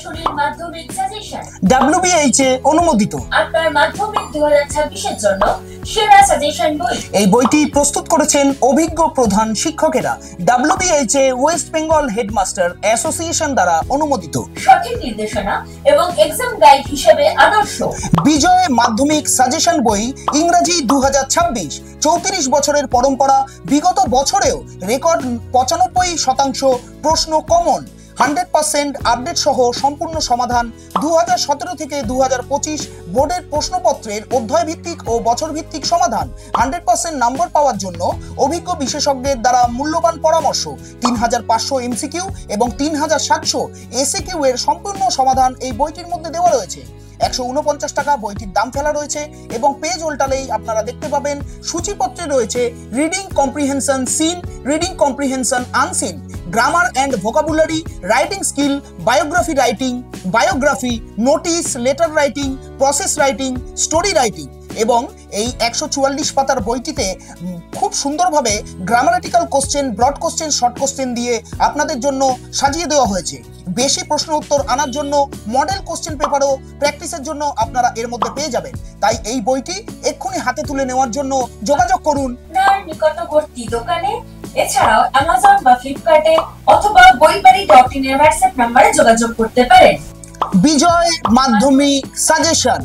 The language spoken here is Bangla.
বছরের মাধ্যমিক সাজেশন WBHA অনুমোদিত। আপনার মাধ্যমিক 2026 এর জন্য সেরা সাজেশন বই। এই বইটি প্রস্তুত করেছেন অভিজ্ঞ প্রধান শিক্ষকেরা। WBHA West Bengal headmaster association দ্বারা অনুমোদিত। সঠিক নির্দেশনা এবং এক্সাম গাইড হিসেবে আদর্শ। বিজয় মাধ্যমিক সাজেশন বই ইংরেজি 2026। 34 বছরের পরম্পরা, বিগত বছরেও রেকর্ড 95% প্রশ্ন কমন, 100% আপডেট সহ সম্পূর্ণ সমাধান। 2017 থেকে 2025 বোর্ডের প্রশ্নপত্রের অধ্যায় ভিত্তিক ও বছর ভিত্তিক সমাধান। 100% নম্বর পাওয়ার জন্য অভিজ্ঞ বিশেষজ্ঞের দ্বারা মূল্যবান পরামর্শ। 3500 MCQ এবং 3700 ACQ এর সম্পূর্ণ সমাধান এই বইটির মধ্যে দেওয়া রয়েছে। 149 টাকা বইটির দাম ফেলা রয়েছে এবং পেজ উল্টালেই আপনারা দেখতে পাবেন সূচিপত্রে রয়েছে reading comprehension seen, reading comprehension unseen, grammar and vocabulary, writing skill, biography writing, biography, notice, letter writing, process writing, story writing. এবং এই 144 পাতার বইটিতে খুব সুন্দরভাবে grammatical question, broad question, short question দিয়ে আপনাদের জন্য সাজিয়ে দেওয়া হয়েছে। বেশি প্রশ্ন উত্তর আনার জন্য মডেল কোশ্চেন পেপারও প্র্যাকটিসের জন্য আপনারা এর মধ্যে পেয়ে যাবেন। তাই এই বইটি এক্ষুনি হাতে তুলে নেওয়ার জন্য যোগাযোগ করুন আপনার নিকটবর্তী দোকানে, এছাড়াও অ্যামাজন বা ফ্লিপকার্টে অথবা বইবাড়ি.in এর হোয়াটসঅ্যাপ নম্বরে যোগাযোগ করতে পারেন। বিজয় মাধ্যমিক সাজেশন।